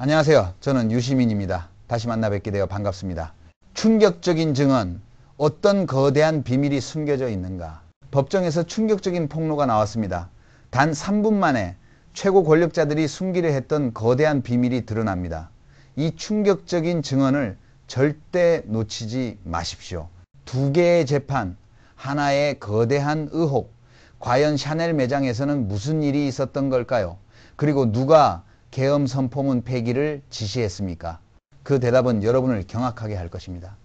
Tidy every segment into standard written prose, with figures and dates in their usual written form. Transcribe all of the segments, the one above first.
안녕하세요. 저는 유시민입니다. 다시 만나 뵙게 되어 반갑습니다. 충격적인 증언, 어떤 거대한 비밀이 숨겨져 있는가? 법정에서 충격적인 폭로가 나왔습니다. 단 3분 만에 최고 권력자들이 숨기려 했던 거대한 비밀이 드러납니다. 이 충격적인 증언을 절대 놓치지 마십시오. 두 개의 재판, 하나의 거대한 의혹, 과연 샤넬 매장에서는 무슨 일이 있었던 걸까요? 그리고 누가 계엄 선포문 폐기를 지시했습니까? 그 대답은 여러분을 경악하게 할 것입니다.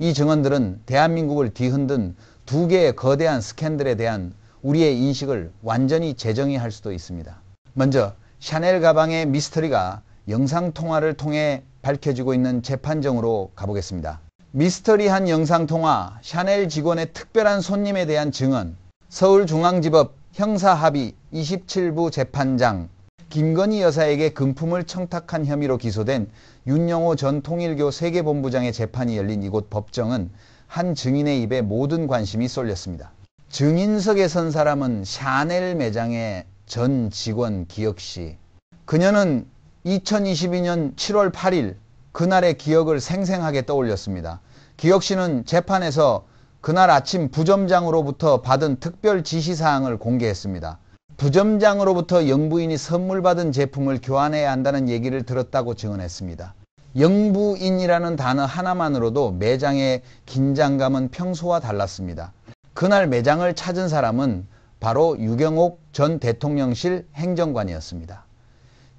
이 증언들은 대한민국을 뒤흔든 두 개의 거대한 스캔들에 대한 우리의 인식을 완전히 재정의할 수도 있습니다. 먼저 샤넬 가방의 미스터리가 영상통화를 통해 밝혀지고 있는 재판정으로 가보겠습니다. 미스터리한 영상통화, 샤넬 직원의 특별한 손님에 대한 증언, 서울중앙지법 형사합의 27부 재판장, 김건희 여사에게 금품을 청탁한 혐의로 기소된 윤영호 전 통일교 세계본부장의 재판이 열린 이곳 법정은 한 증인의 입에 모든 관심이 쏠렸습니다. 증인석에 선 사람은 샤넬 매장의 전 직원 기혁씨. 그녀는 2022년 7월 8일 그날의 기억을 생생하게 떠올렸습니다. 기혁씨는 재판에서 그날 아침 부점장으로부터 받은 특별 지시사항을 공개했습니다. 부점장으로부터 영부인이 선물 받은 제품을 교환해야 한다는 얘기를 들었다고 증언했습니다. 영부인이라는 단어 하나만으로도 매장의 긴장감은 평소와 달랐습니다. 그날 매장을 찾은 사람은 바로 유경옥 전 대통령실 행정관이었습니다.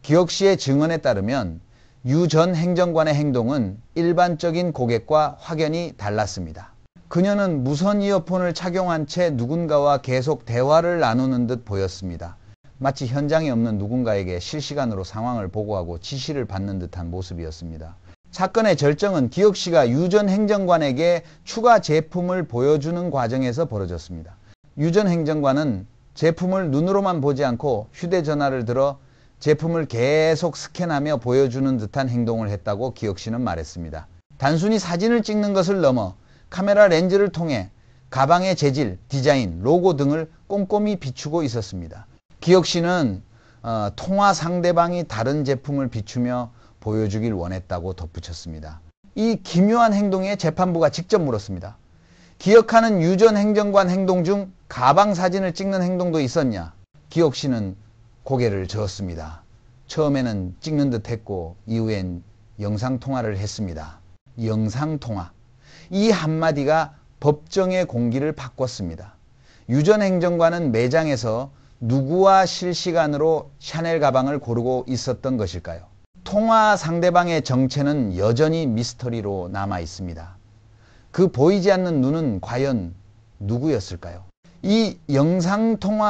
기혁씨의 증언에 따르면 유 전 행정관의 행동은 일반적인 고객과 확연히 달랐습니다. 그녀는 무선 이어폰을 착용한 채 누군가와 계속 대화를 나누는 듯 보였습니다. 마치 현장에 없는 누군가에게 실시간으로 상황을 보고하고 지시를 받는 듯한 모습이었습니다. 사건의 절정은 기혁씨가 유 전 행정관에게 추가 제품을 보여주는 과정에서 벌어졌습니다. 유 전 행정관은 제품을 눈으로만 보지 않고 휴대전화를 들어 제품을 계속 스캔하며 보여주는 듯한 행동을 했다고 기혁씨는 말했습니다. 단순히 사진을 찍는 것을 넘어 카메라 렌즈를 통해 가방의 재질, 디자인, 로고 등을 꼼꼼히 비추고 있었습니다. 기혁씨는 통화 상대방이 다른 제품을 비추며 보여주길 원했다고 덧붙였습니다. 이 기묘한 행동에 재판부가 직접 물었습니다. 기억하는 유 전 행정관 행동 중 가방 사진을 찍는 행동도 있었냐? 기혁씨는 고개를 저었습니다. 처음에는 찍는 듯 했고 이후엔 영상통화를 했습니다. 영상통화. 이 한마디가 법정의 공기를 바꿨습니다. 유 전 행정관은 매장에서 누구와 실시간으로 샤넬 가방을 고르고 있었던 것일까요? 통화 상대방의 정체는 여전히 미스터리로 남아 있습니다. 그 보이지 않는 눈은 과연 누구였을까요? 이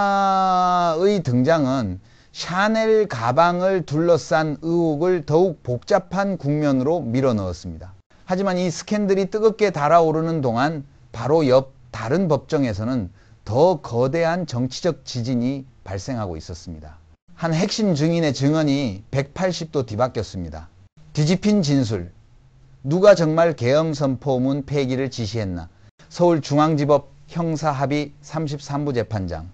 영상통화의 등장은 샤넬 가방을 둘러싼 의혹을 더욱 복잡한 국면으로 밀어넣었습니다. 하지만 이 스캔들이 뜨겁게 달아오르는 동안 바로 옆 다른 법정에서는 더 거대한 정치적 지진이 발생하고 있었습니다. 한 핵심 증인의 증언이 180도 뒤바뀌었습니다. 뒤집힌 진술. 누가 정말 계엄 선포문 폐기를 지시했나? 서울중앙지법 형사합의 33부 재판장.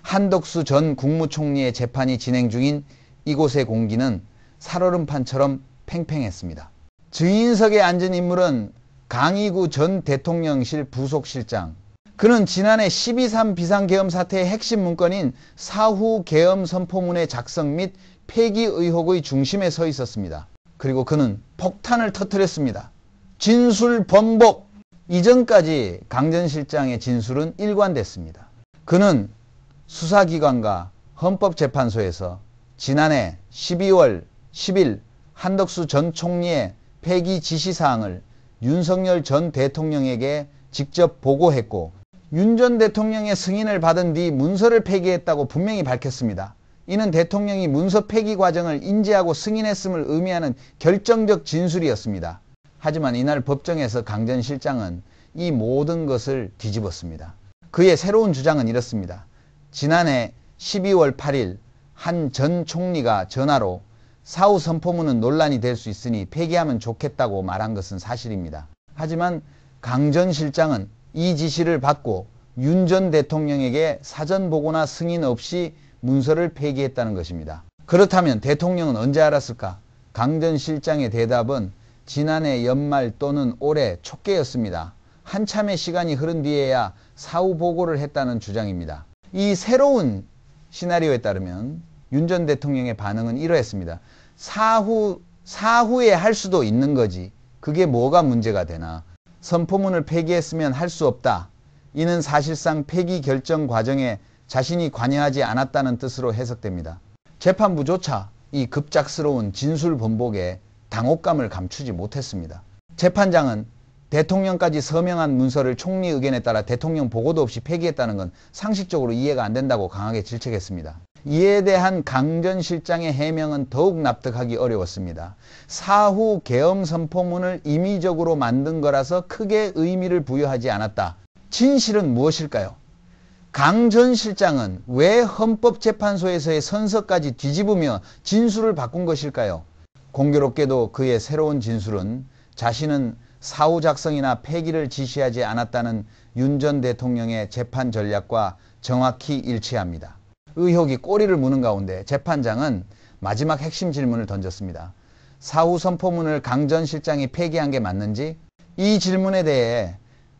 한덕수 전 국무총리의 재판이 진행 중인 이곳의 공기는 살얼음판처럼 팽팽했습니다. 증인석에 앉은 인물은 강희구 전 대통령실 부속실장. 그는 지난해 12.3 비상계엄 사태의 핵심 문건인 사후 계엄 선포문의 작성 및 폐기 의혹의 중심에 서 있었습니다. 그리고 그는 폭탄을 터뜨렸습니다. 진술 번복! 이전까지 강 전 실장의 진술은 일관됐습니다. 그는 수사기관과 헌법재판소에서 지난해 12월 10일 한덕수 전 총리의 폐기 지시사항을 윤석열 전 대통령에게 직접 보고했고 윤 전 대통령의 승인을 받은 뒤 문서를 폐기했다고 분명히 밝혔습니다. 이는 대통령이 문서 폐기 과정을 인지하고 승인했음을 의미하는 결정적 진술이었습니다. 하지만 이날 법정에서 강 전 실장은 이 모든 것을 뒤집었습니다. 그의 새로운 주장은 이렇습니다. 지난해 12월 8일 한 전 총리가 전화로 사후 선포문은 논란이 될 수 있으니 폐기하면 좋겠다고 말한 것은 사실입니다. 하지만 강 전 실장은 이 지시를 받고 윤 전 대통령에게 사전 보고나 승인 없이 문서를 폐기했다는 것입니다. 그렇다면 대통령은 언제 알았을까? 강 전 실장의 대답은 지난해 연말 또는 올해 초께였습니다. 한참의 시간이 흐른 뒤에야 사후 보고를 했다는 주장입니다. 이 새로운 시나리오에 따르면 윤 전 대통령의 반응은 이러했습니다. 사후에 할 수도 있는 거지. 그게 뭐가 문제가 되나. 선포문을 폐기했으면 할 수 없다. 이는 사실상 폐기 결정 과정에 자신이 관여하지 않았다는 뜻으로 해석됩니다. 재판부조차 이 급작스러운 진술 번복에 당혹감을 감추지 못했습니다. 재판장은 대통령까지 서명한 문서를 총리 의견에 따라 대통령 보고도 없이 폐기했다는 건 상식적으로 이해가 안 된다고 강하게 질책했습니다. 이에 대한 강 전 실장의 해명은 더욱 납득하기 어려웠습니다. 사후 계엄 선포문을 임의적으로 만든 거라서 크게 의미를 부여하지 않았다. 진실은 무엇일까요? 강 전 실장은 왜 헌법재판소에서의 선서까지 뒤집으며 진술을 바꾼 것일까요? 공교롭게도 그의 새로운 진술은 자신은 사후 작성이나 폐기를 지시하지 않았다는 윤 전 대통령의 재판 전략과 정확히 일치합니다. 의혹이 꼬리를 무는 가운데 재판장은 마지막 핵심 질문을 던졌습니다. 사후 선포문을 강 전 실장이 폐기한 게 맞는지? 이 질문에 대해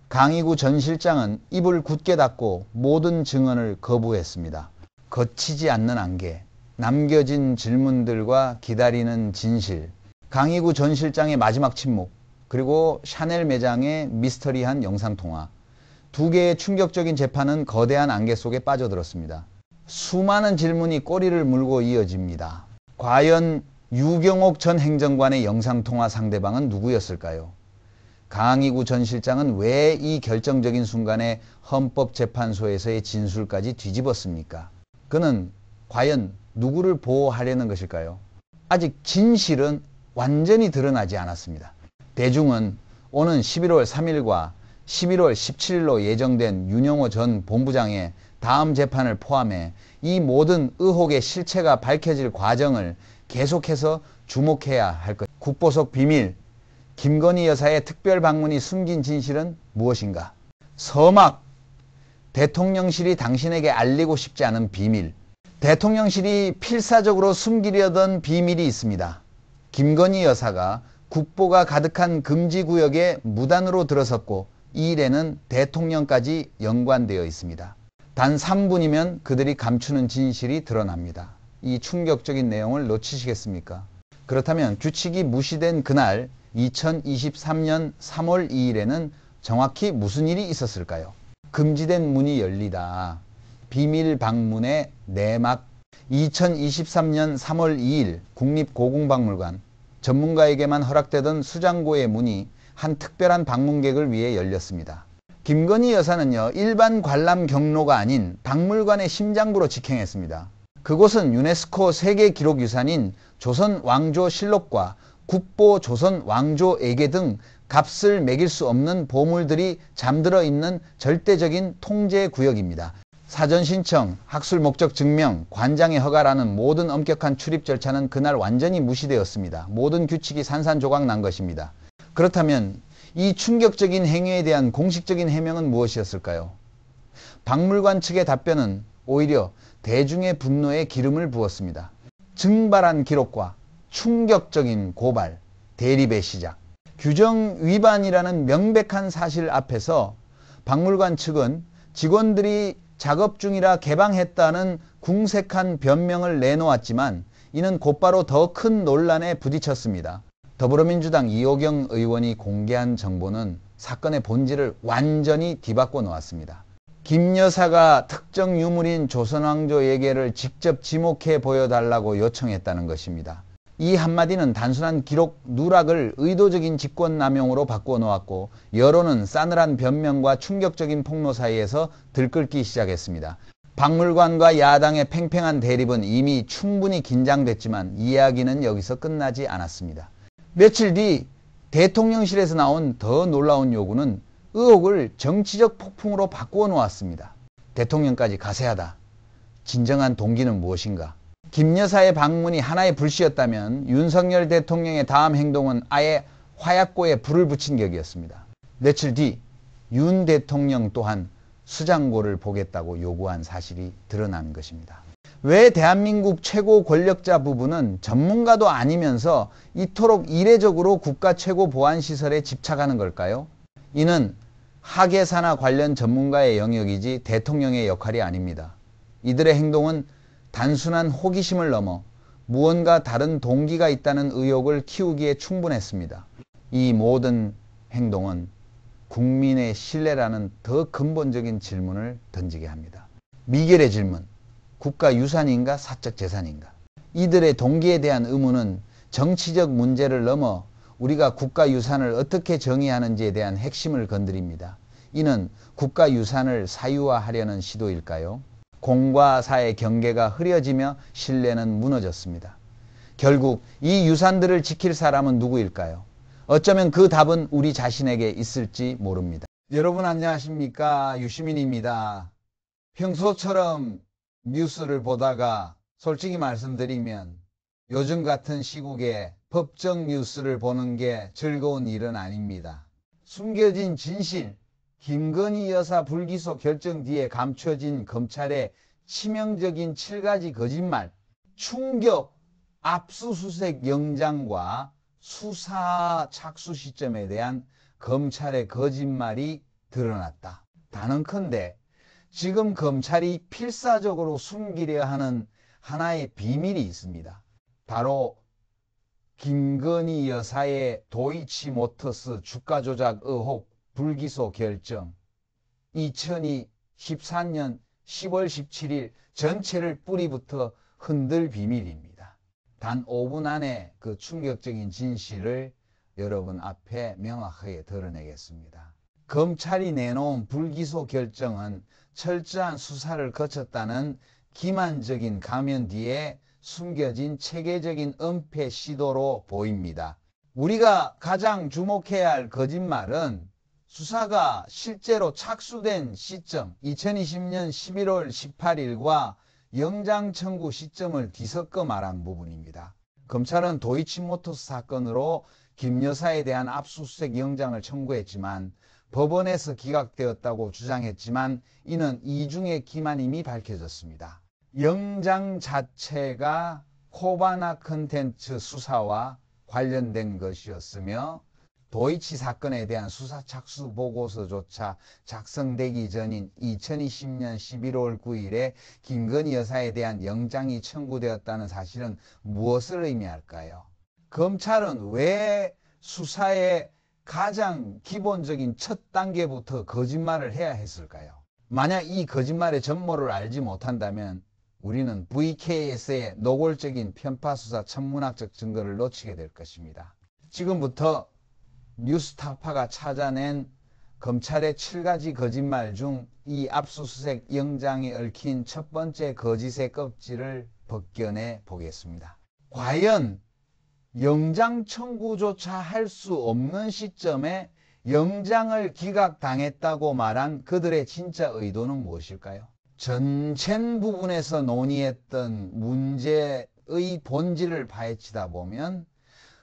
강희구 전 실장은 입을 굳게 닫고 모든 증언을 거부했습니다. 거치지 않는 안개, 남겨진 질문들과 기다리는 진실, 강희구 전 실장의 마지막 침묵, 그리고 샤넬 매장의 미스터리한 영상통화. 두 개의 충격적인 재판은 거대한 안개 속에 빠져들었습니다. 수많은 질문이 꼬리를 물고 이어집니다. 과연 유경옥 전 행정관의 영상통화 상대방은 누구였을까요? 강희구 전 실장은 왜 이 결정적인 순간에 헌법재판소에서의 진술까지 뒤집었습니까? 그는 과연 누구를 보호하려는 것일까요? 아직 진실은 완전히 드러나지 않았습니다. 대중은 오는 11월 3일과 11월 17일로 예정된 윤영호 전 본부장의 다음 재판을 포함해 이 모든 의혹의 실체가 밝혀질 과정을 계속해서 주목해야 할 것. 국보석 비밀, 김건희 여사의 특별 방문이 숨긴 진실은 무엇인가? 서막, 대통령실이 당신에게 알리고 싶지 않은 비밀. 대통령실이 필사적으로 숨기려던 비밀이 있습니다. 김건희 여사가 국보가 가득한 금지구역에 무단으로 들어섰고 이 일에는 대통령까지 연관되어 있습니다. 단 3분이면 그들이 감추는 진실이 드러납니다. 이 충격적인 내용을 놓치시겠습니까? 그렇다면 규칙이 무시된 그날 2023년 3월 2일에는 정확히 무슨 일이 있었을까요? 금지된 문이 열리다. 비밀 방문의 내막. 2023년 3월 2일 국립고궁박물관. 전문가에게만 허락되던 수장고의 문이 한 특별한 방문객을 위해 열렸습니다. 김건희 여사는요, 일반 관람 경로가 아닌 박물관의 심장부로 직행했습니다. 그곳은 유네스코 세계기록유산인 조선왕조실록과 국보 조선왕조에게 등 값을 매길 수 없는 보물들이 잠들어 있는 절대적인 통제구역입니다. 사전 신청, 학술 목적 증명, 관장의 허가라는 모든 엄격한 출입 절차는 그날 완전히 무시되었습니다. 모든 규칙이 산산조각 난 것입니다. 그렇다면 이 충격적인 행위에 대한 공식적인 해명은 무엇이었을까요? 박물관 측의 답변은 오히려 대중의 분노에 기름을 부었습니다. 증발한 기록과 충격적인 고발, 대립의 시작. 규정 위반이라는 명백한 사실 앞에서 박물관 측은 직원들이 작업 중이라 개방했다는 궁색한 변명을 내놓았지만 이는 곧바로 더 큰 논란에 부딪혔습니다. 더불어민주당 이호경 의원이 공개한 정보는 사건의 본질을 완전히 뒤바꿔 놓았습니다. 김 여사가 특정 유물인 조선왕조에게를 직접 지목해 보여달라고 요청했다는 것입니다. 이 한마디는 단순한 기록 누락을 의도적인 직권남용으로 바꾸어 놓았고 여론은 싸늘한 변명과 충격적인 폭로 사이에서 들끓기 시작했습니다. 박물관과 야당의 팽팽한 대립은 이미 충분히 긴장됐지만 이야기는 여기서 끝나지 않았습니다. 며칠 뒤 대통령실에서 나온 더 놀라운 요구는 의혹을 정치적 폭풍으로 바꾸어 놓았습니다. 대통령까지 가세하다. 진정한 동기는 무엇인가? 김 여사의 방문이 하나의 불씨였다면 윤석열 대통령의 다음 행동은 아예 화약고에 불을 붙인 격이었습니다. 며칠 뒤 윤 대통령 또한 수장고를 보겠다고 요구한 사실이 드러난 것입니다. 왜 대한민국 최고 권력자 부부는 전문가도 아니면서 이토록 이례적으로 국가 최고 보안시설에 집착하는 걸까요? 이는 학예사나 관련 전문가의 영역이지 대통령의 역할이 아닙니다. 이들의 행동은 단순한 호기심을 넘어 무언가 다른 동기가 있다는 의혹을 키우기에 충분했습니다. 이 모든 행동은 국민의 신뢰라는 더 근본적인 질문을 던지게 합니다. 미결의 질문, 국가유산인가 사적 재산인가? 이들의 동기에 대한 의문은 정치적 문제를 넘어 우리가 국가유산을 어떻게 정의하는지에 대한 핵심을 건드립니다. 이는 국가유산을 사유화하려는 시도일까요? 공과 사의 경계가 흐려지며 신뢰는 무너졌습니다. 결국 이 유산들을 지킬 사람은 누구일까요? 어쩌면 그 답은 우리 자신에게 있을지 모릅니다. 여러분 안녕하십니까? 유시민입니다. 평소처럼 뉴스를 보다가 솔직히 말씀드리면 요즘 같은 시국에 법정 뉴스를 보는 게 즐거운 일은 아닙니다. 숨겨진 진실, 김건희 여사 불기소 결정 뒤에 감춰진 검찰의 치명적인 7가지 거짓말, 충격, 압수수색 영장과 수사 착수 시점에 대한 검찰의 거짓말이 드러났다. 단언컨대 지금 검찰이 필사적으로 숨기려 하는 하나의 비밀이 있습니다. 바로 김건희 여사의 도이치모터스 주가 조작 의혹 불기소 결정 2014년 10월 17일 전체를 뿌리부터 흔들 비밀입니다. 단 5분 안에 그 충격적인 진실을 여러분 앞에 명확하게 드러내겠습니다. 검찰이 내놓은 불기소 결정은 철저한 수사를 거쳤다는 기만적인 가면 뒤에 숨겨진 체계적인 은폐 시도로 보입니다. 우리가 가장 주목해야 할 거짓말은 수사가 실제로 착수된 시점 2020년 11월 18일과 영장 청구 시점을 뒤섞어 말한 부분입니다. 검찰은 도이치모터스 사건으로 김 여사에 대한 압수수색 영장을 청구했지만 법원에서 기각되었다고 주장했지만 이는 이중의 기만임이 밝혀졌습니다. 영장 자체가 코바나 컨텐츠 수사와 관련된 것이었으며 도이치 사건에 대한 수사 착수 보고서조차 작성되기 전인 2020년 11월 9일에 김건희 여사에 대한 영장이 청구되었다는 사실은 무엇을 의미할까요? 검찰은 왜 수사의 가장 기본적인 첫 단계부터 거짓말을 해야 했을까요? 만약 이 거짓말의 전모를 알지 못한다면 우리는 VKS의 노골적인 편파수사 천문학적 증거를 놓치게 될 것입니다. 지금부터 뉴스타파가 찾아낸 검찰의 7가지 거짓말 중 이 압수수색 영장에 얽힌 첫 번째 거짓의 껍질을 벗겨내 보겠습니다. 과연 영장 청구조차 할 수 없는 시점에 영장을 기각당했다고 말한 그들의 진짜 의도는 무엇일까요? 전체 부분에서 논의했던 문제의 본질을 파헤치다 보면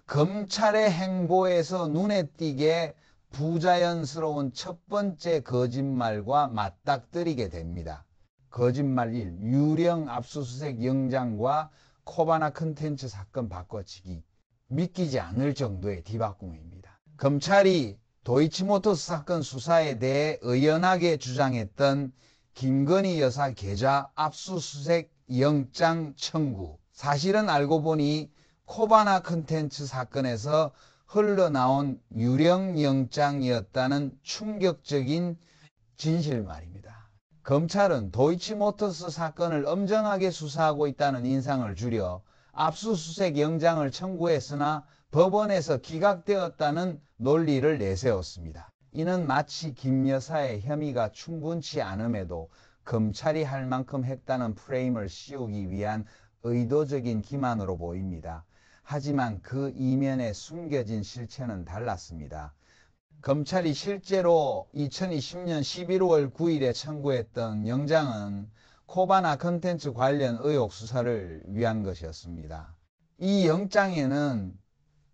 검찰의 행보에서 눈에 띄게 부자연스러운 첫 번째 거짓말과 맞닥뜨리게 됩니다. 거짓말 1. 유령 압수수색 영장과 코바나 컨텐츠 사건 바꿔치기. 믿기지 않을 정도의 뒤바꿈입니다. 검찰이 도이치모터스 사건 수사에 대해 의연하게 주장했던 김건희 여사 계좌 압수수색 영장 청구. 사실은 알고 보니 코바나 컨텐츠 사건에서 흘러나온 유령 영장이었다는 충격적인 진실 말입니다. 검찰은 도이치모터스 사건을 엄정하게 수사하고 있다는 인상을 주려 압수수색 영장을 청구했으나 법원에서 기각되었다는 논리를 내세웠습니다. 이는 마치 김 여사의 혐의가 충분치 않음에도 검찰이 할 만큼 했다는 프레임을 씌우기 위한 의도적인 기만으로 보입니다. 하지만 그 이면에 숨겨진 실체는 달랐습니다. 검찰이 실제로 2020년 11월 9일에 청구했던 영장은 코바나 컨텐츠 관련 의혹 수사를 위한 것이었습니다. 이 영장에는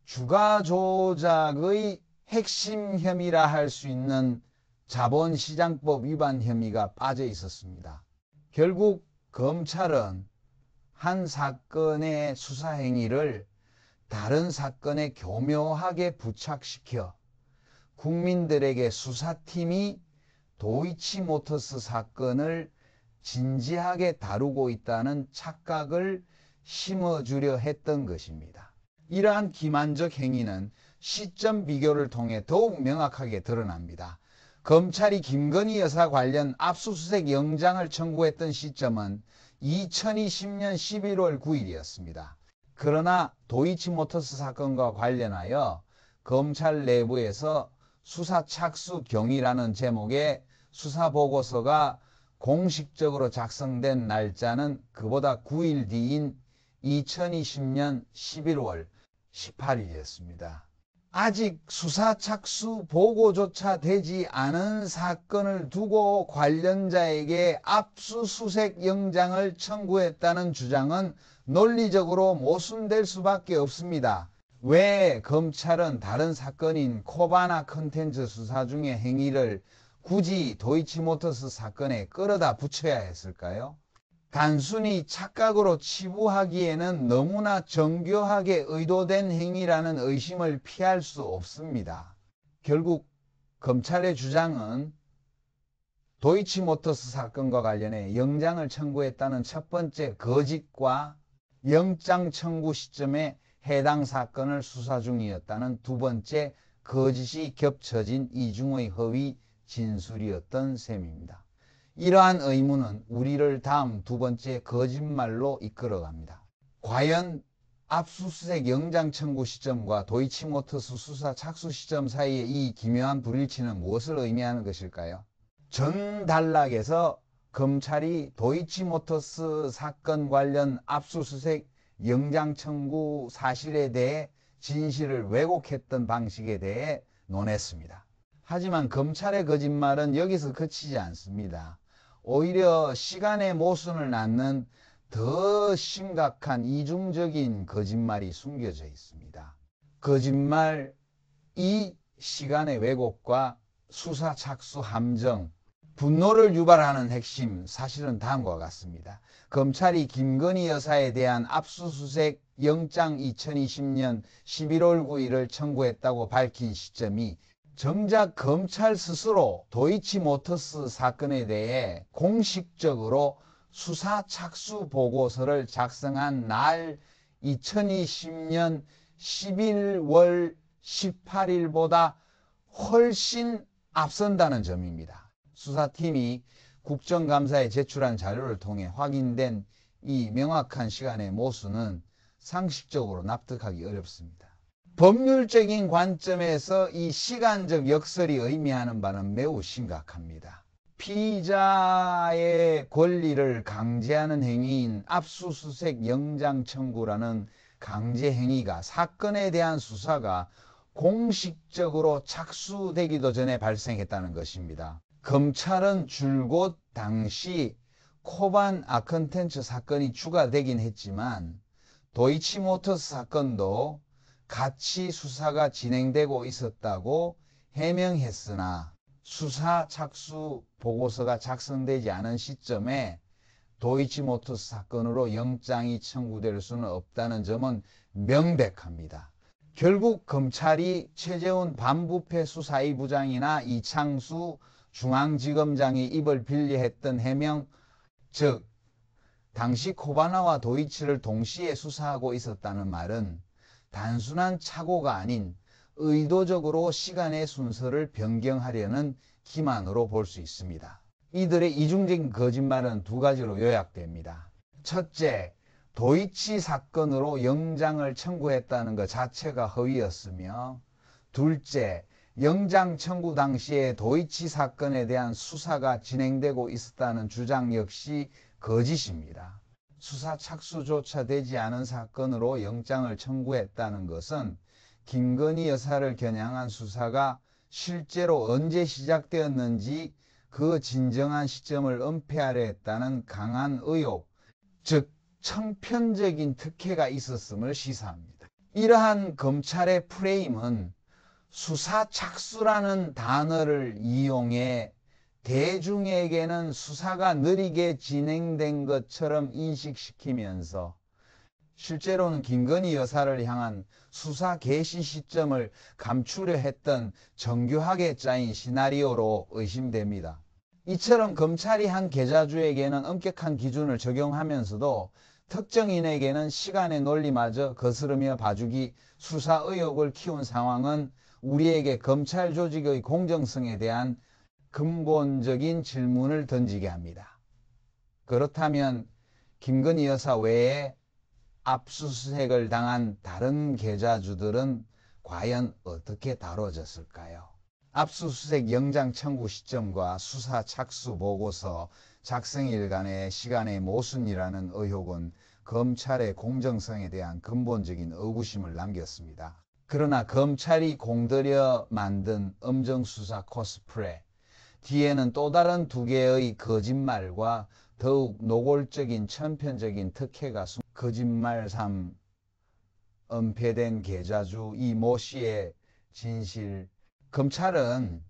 주가 조작의 핵심 혐의라 할 수 있는 자본시장법 위반 혐의가 빠져 있었습니다. 결국 검찰은 한 사건의 수사 행위를 다른 사건에 교묘하게 부착시켜 국민들에게 수사팀이 도이치모터스 사건을 진지하게 다루고 있다는 착각을 심어주려 했던 것입니다. 이러한 기만적 행위는 시점 비교를 통해 더욱 명확하게 드러납니다. 검찰이 김건희 여사 관련 압수수색 영장을 청구했던 시점은 2020년 11월 9일이었습니다. 그러나 도이치모터스 사건과 관련하여 검찰 내부에서 수사 착수 경위라는 제목의 수사보고서가 공식적으로 작성된 날짜는 그보다 9일 뒤인 2020년 11월 18일이었습니다. 아직 수사 착수 보고조차 되지 않은 사건을 두고 관련자에게 압수수색 영장을 청구했다는 주장은 논리적으로 모순될 수밖에 없습니다. 왜 검찰은 다른 사건인 코바나 컨텐츠 수사 중의 행위를 굳이 도이치모터스 사건에 끌어다 붙여야 했을까요? 단순히 착각으로 치부하기에는 너무나 정교하게 의도된 행위라는 의심을 피할 수 없습니다. 결국 검찰의 주장은 도이치모터스 사건과 관련해 영장을 청구했다는 첫 번째 거짓과 영장 청구 시점에 해당 사건을 수사 중이었다는 두 번째 거짓이 겹쳐진 이중의 허위 진술이었던 셈입니다. 이러한 의문은 우리를 다음 두 번째 거짓말로 이끌어갑니다. 과연 압수수색 영장 청구 시점과 도이치모터스 수사 착수 시점 사이의 이 기묘한 불일치는 무엇을 의미하는 것일까요? 전 단락에서 검찰이 도이치모터스 사건 관련 압수수색 영장 청구 사실에 대해 진실을 왜곡했던 방식에 대해 논했습니다. 하지만 검찰의 거짓말은 여기서 그치지 않습니다. 오히려 시간의 모순을 낳는 더 심각한 이중적인 거짓말이 숨겨져 있습니다. 거짓말, 이 시간의 왜곡과 수사 착수 함정, 분노를 유발하는 핵심 사실은 다음과 같습니다. 검찰이 김건희 여사에 대한 압수수색 영장 2020년 11월 9일을 청구했다고 밝힌 시점이 정작 검찰 스스로 도이치모터스 사건에 대해 공식적으로 수사 착수 보고서를 작성한 날 2020년 11월 18일보다 훨씬 앞선다는 점입니다. 수사팀이 국정감사에 제출한 자료를 통해 확인된 이 명확한 시간의 모순은 상식적으로 납득하기 어렵습니다. 법률적인 관점에서 이 시간적 역설이 의미하는 바는 매우 심각합니다. 피의자의 권리를 강제하는 행위인 압수수색 영장 청구라는 강제 행위가 사건에 대한 수사가 공식적으로 착수되기도 전에 발생했다는 것입니다. 검찰은 줄곧 당시 코바나 컨텐츠 사건이 추가되긴 했지만 도이치모터스 사건도 같이 수사가 진행되고 있었다고 해명했으나 수사 착수 보고서가 작성되지 않은 시점에 도이치모터스 사건으로 영장이 청구될 수는 없다는 점은 명백합니다. 결국 검찰이 최재훈 반부패 수사 2부장이나 이창수 중앙지검장이 입을 빌려했던 해명, 즉 당시 코바나와 도이치를 동시에 수사하고 있었다는 말은 단순한 착오가 아닌 의도적으로 시간의 순서를 변경하려는 기만으로 볼 수 있습니다. 이들의 이중적인 거짓말은 두 가지로 요약됩니다. 첫째, 도이치 사건으로 영장을 청구했다는 것 자체가 허위였으며, 둘째, 영장 청구 당시에 도이치 사건에 대한 수사가 진행되고 있었다는 주장 역시 거짓입니다. 수사 착수조차 되지 않은 사건으로 영장을 청구했다는 것은 김건희 여사를 겨냥한 수사가 실제로 언제 시작되었는지 그 진정한 시점을 은폐하려 했다는 강한 의혹, 즉 청편적인 특혜가 있었음을 시사합니다. 이러한 검찰의 프레임은 수사 착수라는 단어를 이용해 대중에게는 수사가 느리게 진행된 것처럼 인식시키면서 실제로는 김건희 여사를 향한 수사 개시 시점을 감추려 했던 정교하게 짜인 시나리오로 의심됩니다. 이처럼 검찰이 한 계좌주에게는 엄격한 기준을 적용하면서도 특정인에게는 시간의 논리마저 거스르며 봐주기 수사 의혹을 키운 상황은 우리에게 검찰 조직의 공정성에 대한 근본적인 질문을 던지게 합니다. 그렇다면 김건희 여사 외에 압수수색을 당한 다른 계좌주들은 과연 어떻게 다뤄졌을까요? 압수수색 영장 청구 시점과 수사 착수 보고서 작성일 간의 시간의 모순이라는 의혹은 검찰의 공정성에 대한 근본적인 의구심을 남겼습니다. 그러나 검찰이 공들여 만든 엄정수사 코스프레 뒤에는 또 다른 두 개의 거짓말과 더욱 노골적인 천편적인 특혜가 거짓말 3 은폐된 계좌주 이 모 씨의 진실. 검찰은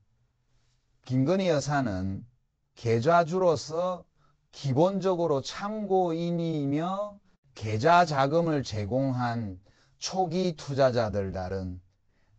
김건희 여사는 계좌주로서 기본적으로 참고인이며 계좌 자금을 제공한 초기 투자자들 다른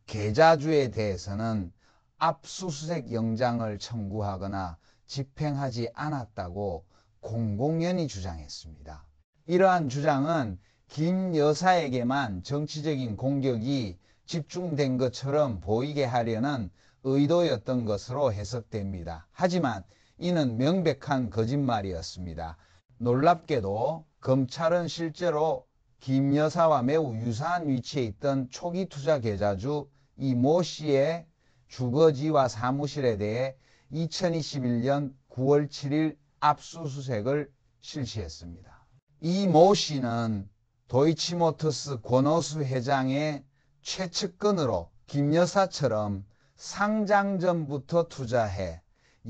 계좌주에 대해서는 압수수색 영장을 청구하거나 집행하지 않았다고 공공연히 주장했습니다. 이러한 주장은 김 여사에게만 정치적인 공격이 집중된 것처럼 보이게 하려는 의도였던 것으로 해석됩니다. 하지만 이는 명백한 거짓말이었습니다. 놀랍게도 검찰은 실제로 김 여사와 매우 유사한 위치에 있던 초기 투자 계좌주 이 모 씨의 주거지와 사무실에 대해 2021년 9월 7일 압수수색을 실시했습니다. 이 모 씨는 도이치모터스 권오수 회장의 최측근으로 김 여사처럼 상장 전부터 투자해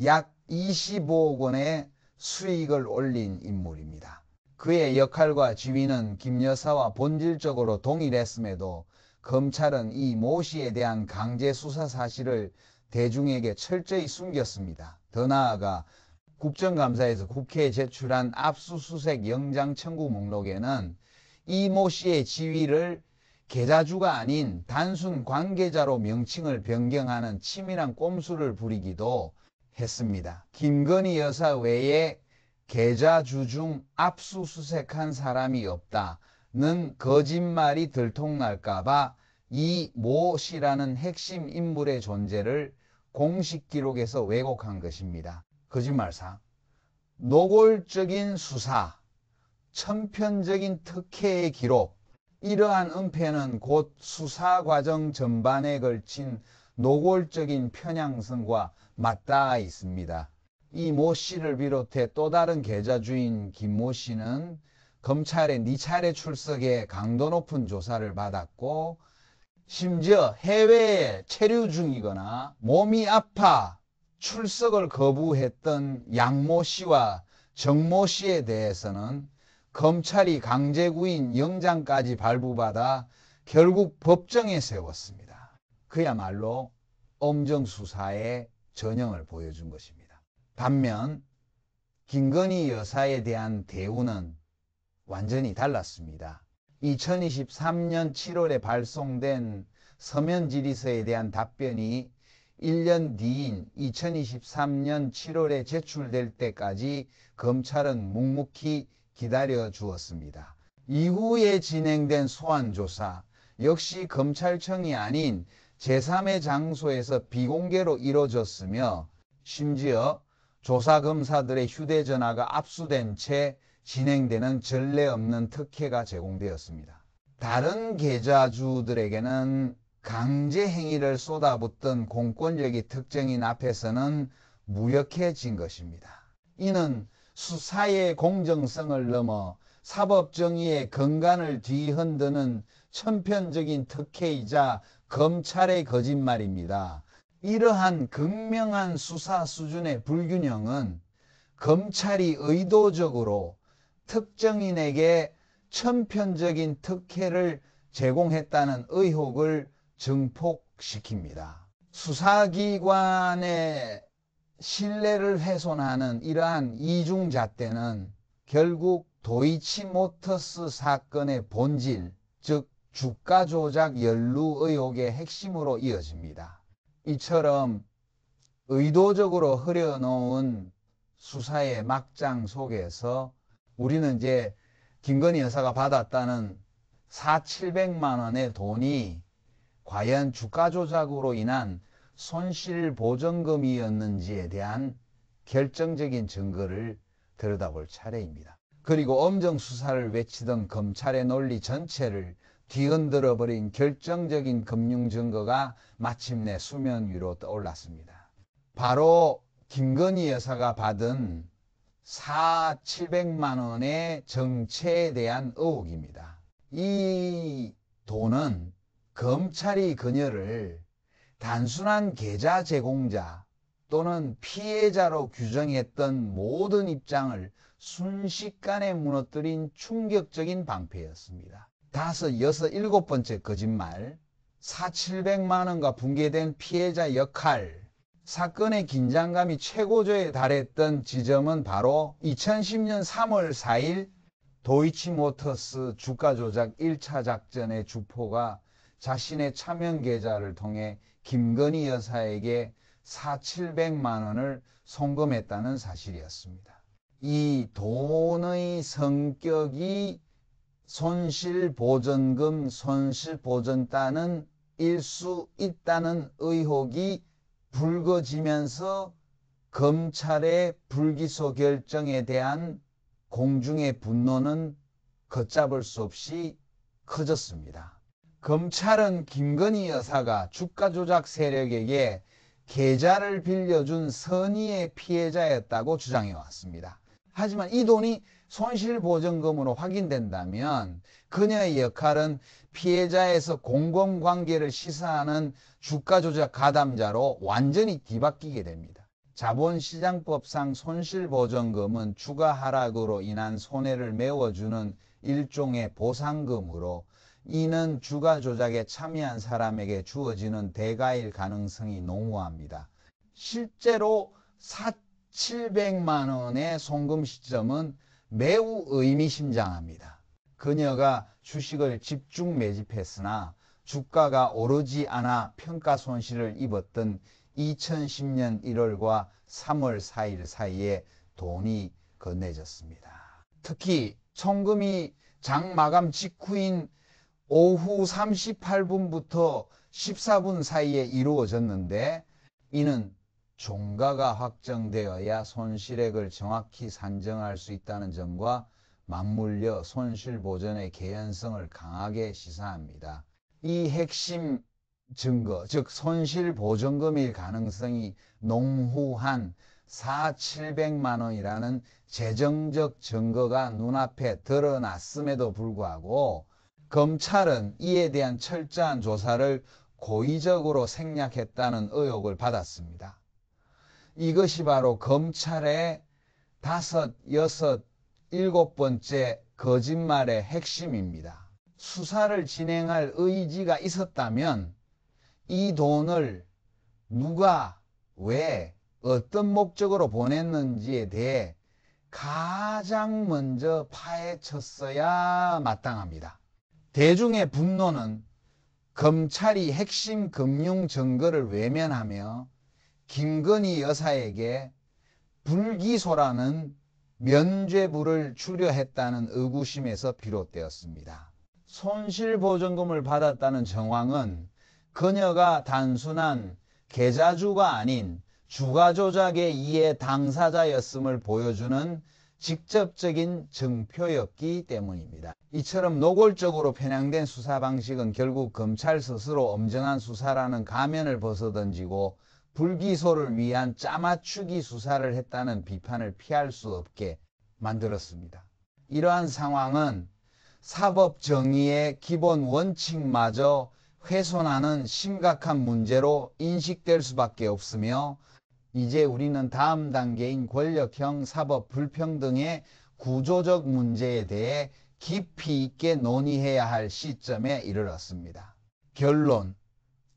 약 25억 원의 수익을 올린 인물입니다. 그의 역할과 지위는 김 여사와 본질적으로 동일했음에도 검찰은 이 모 씨에 대한 강제 수사 사실을 대중에게 철저히 숨겼습니다. 더 나아가 국정감사에서 국회에 제출한 압수수색 영장 청구 목록에는 이 모 씨의 지위를 계좌주가 아닌 단순 관계자로 명칭을 변경하는 치밀한 꼼수를 부리기도 했습니다. 김건희 여사 외에 계좌주 중 압수수색한 사람이 없다는 거짓말이 들통날까봐 이 모 씨라는 핵심 인물의 존재를 공식 기록에서 왜곡한 것입니다. 거짓말상 노골적인 수사, 천편적인 특혜의 기록, 이러한 은폐는 곧 수사 과정 전반에 걸친 노골적인 편향성과 맞닿아 있습니다. 이 모 씨를 비롯해 또 다른 계좌주인 김 모 씨는 검찰의 4차례 출석에 강도 높은 조사를 받았고 심지어 해외에 체류 중이거나 몸이 아파 출석을 거부했던 양 모 씨와 정 모 씨에 대해서는 검찰이 강제구인 영장까지 발부받아 결국 법정에 세웠습니다. 그야말로 엄정수사의 전형을 보여준 것입니다. 반면 김건희 여사에 대한 대우는 완전히 달랐습니다. 2023년 7월에 발송된 서면 질의서에 대한 답변이 1년 뒤인 2023년 7월에 제출될 때까지 검찰은 묵묵히 기다려 주었습니다. 이후에 진행된 소환조사 역시 검찰청이 아닌 제3의 장소에서 비공개로 이루어졌으며 심지어 조사검사들의 휴대전화가 압수된 채 진행되는 전례 없는 특혜가 제공되었습니다. 다른 계좌주들에게는 강제 행위를 쏟아붓던 공권력이 특정인 앞에서는 무력해진 것입니다. 이는 수사의 공정성을 넘어 사법정의의 근간을 뒤흔드는 천편적인 특혜이자 검찰의 거짓말입니다. 이러한 극명한 수사 수준의 불균형은 검찰이 의도적으로 특정인에게 천편적인 특혜를 제공했다는 의혹을 증폭시킵니다. 수사기관의 신뢰를 훼손하는 이러한 이중잣대는 결국 도이치모터스 사건의 본질, 즉 주가 조작 연루 의혹의 핵심으로 이어집니다. 이처럼 의도적으로 흐려놓은 수사의 막장 속에서 우리는 이제 김건희 여사가 받았다는 4,700만 원의 돈이 과연 주가 조작으로 인한 손실보전금이었는지에 대한 결정적인 증거를 들여다볼 차례입니다. 그리고 엄정 수사를 외치던 검찰의 논리 전체를 뒤흔들어 버린 결정적인 금융 증거가 마침내 수면 위로 떠올랐습니다. 바로 김건희 여사가 받은 4,700만 원의 정체에 대한 의혹입니다. 이 돈은 검찰이 그녀를 단순한 계좌 제공자 또는 피해자로 규정했던 모든 입장을 순식간에 무너뜨린 충격적인 방패였습니다. 5, 6, 7번째 거짓말, 4,700만 원과 붕괴된 피해자 역할, 사건의 긴장감이 최고조에 달했던 지점은 바로 2010년 3월 4일 도이치모터스 주가 조작 1차 작전의 주포가 자신의 차명 계좌를 통해 김건희 여사에게 4,700만 원을 송금했다는 사실이었습니다. 이 돈의 성격이 손실보전금, 손실보전단은 일 수 있다는 의혹이 불거지면서 검찰의 불기소 결정에 대한 공중의 분노는 걷잡을 수 없이 커졌습니다. 검찰은 김건희 여사가 주가 조작 세력에게 계좌를 빌려준 선의의 피해자였다고 주장해왔습니다. 하지만 이 돈이 손실보전금으로 확인된다면 그녀의 역할은 피해자에서 공범관계를 시사하는 주가조작 가담자로 완전히 뒤바뀌게 됩니다. 자본시장법상 손실보전금은 주가 하락으로 인한 손해를 메워주는 일종의 보상금으로 이는 주가 조작에 참여한 사람에게 주어지는 대가일 가능성이 농후합니다. 실제로 4,700만 원의 송금 시점은 매우 의미심장합니다. 그녀가 주식을 집중 매집했으나 주가가 오르지 않아 평가 손실을 입었던 2010년 1월과 3월 4일 사이에 돈이 건네졌습니다. 특히 송금이 장 마감 직후인 오후 38분부터 14분 사이에 이루어졌는데 이는 종가가 확정되어야 손실액을 정확히 산정할 수 있다는 점과 맞물려 손실보전의 개연성을 강하게 시사합니다. 이 핵심 증거, 즉 손실보전금일 가능성이 농후한 4,700만 원이라는 재정적 증거가 눈앞에 드러났음에도 불구하고 검찰은 이에 대한 철저한 조사를 고의적으로 생략했다는 의혹을 받았습니다. 이것이 바로 검찰의 5, 6, 7번째 거짓말의 핵심입니다. 수사를 진행할 의지가 있었다면 이 돈을 누가, 왜, 어떤 목적으로 보냈는지에 대해 가장 먼저 파헤쳤어야 마땅합니다. 대중의 분노는 검찰이 핵심 금융 증거를 외면하며 김건희 여사에게 불기소라는 면죄부를 주려했다는 의구심에서 비롯되었습니다. 손실보전금을 받았다는 정황은 그녀가 단순한 계좌주가 아닌 주가조작의 이해 당사자였음을 보여주는 직접적인 증표였기 때문입니다. 이처럼 노골적으로 편향된 수사 방식은 결국 검찰 스스로 엄정한 수사라는 가면을 벗어던지고 불기소를 위한 짜맞추기 수사를 했다는 비판을 피할 수 없게 만들었습니다. 이러한 상황은 사법 정의의 기본 원칙마저 훼손하는 심각한 문제로 인식될 수밖에 없으며 이제 우리는 다음 단계인 권력형 사법 불평등의 구조적 문제에 대해 깊이 있게 논의해야 할 시점에 이르렀습니다. 결론,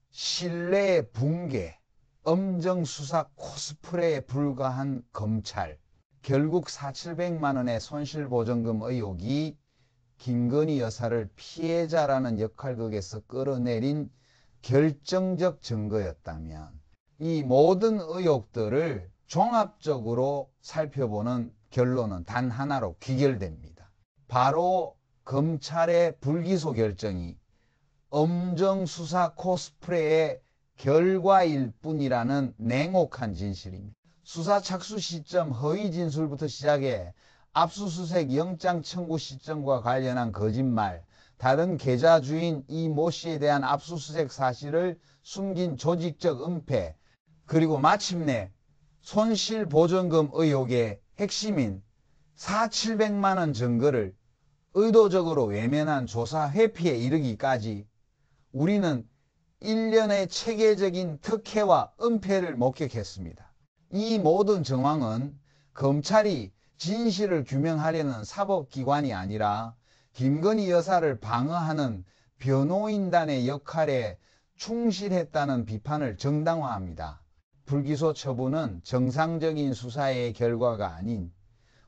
신뢰의 붕괴, 엄정수사 코스프레에 불과한 검찰. 결국 4,700만 원의 손실보전금 의혹이 김건희 여사를 피해자라는 역할극에서 끌어내린 결정적 증거였다면 이 모든 의혹들을 종합적으로 살펴보는 결론은 단 하나로 귀결됩니다. 바로 검찰의 불기소 결정이 엄정수사 코스프레의 결과일 뿐이라는 냉혹한 진실입니다. 수사 착수 시점 허위 진술부터 시작해 압수수색 영장 청구 시점과 관련한 거짓말, 다른 계좌 주인 이 모 씨에 대한 압수수색 사실을 숨긴 조직적 은폐, 그리고 마침내 손실보전금 의혹의 핵심인 4,700만 원 증거를 의도적으로 외면한 조사 회피에 이르기까지 우리는 일련의 체계적인 특혜와 은폐를 목격했습니다. 이 모든 정황은 검찰이 진실을 규명하려는 사법기관이 아니라 김건희 여사를 방어하는 변호인단의 역할에 충실했다는 비판을 정당화합니다. 불기소 처분은 정상적인 수사의 결과가 아닌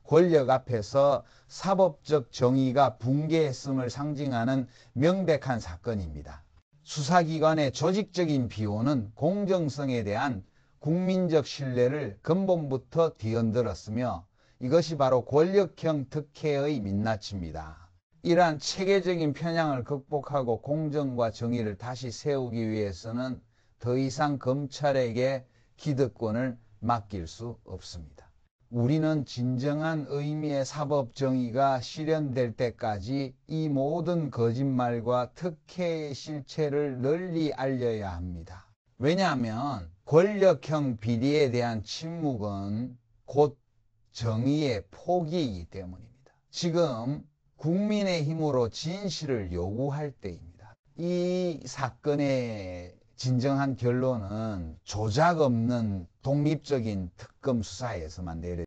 권력 앞에서 사법적 정의가 붕괴했음을 상징하는 명백한 사건입니다. 수사기관의 조직적인 비호는 공정성에 대한 국민적 신뢰를 근본부터 뒤흔들었으며 이것이 바로 권력형 특혜의 민낯입니다. 이러한 체계적인 편향을 극복하고 공정과 정의를 다시 세우기 위해서는 더 이상 검찰에게 기득권을 맡길 수 없습니다. 우리는 진정한 의미의 사법정의가 실현될 때까지 이 모든 거짓말과 특혜의 실체를 널리 알려야 합니다. 왜냐하면 권력형 비리에 대한 침묵은 곧 정의의 포기이기 때문입니다. 지금 국민의힘으로 진실을 요구할 때입니다. 이 사건의 진정한 결론은 조작 없는 독립적인 특검 수사에서만 내려집니다.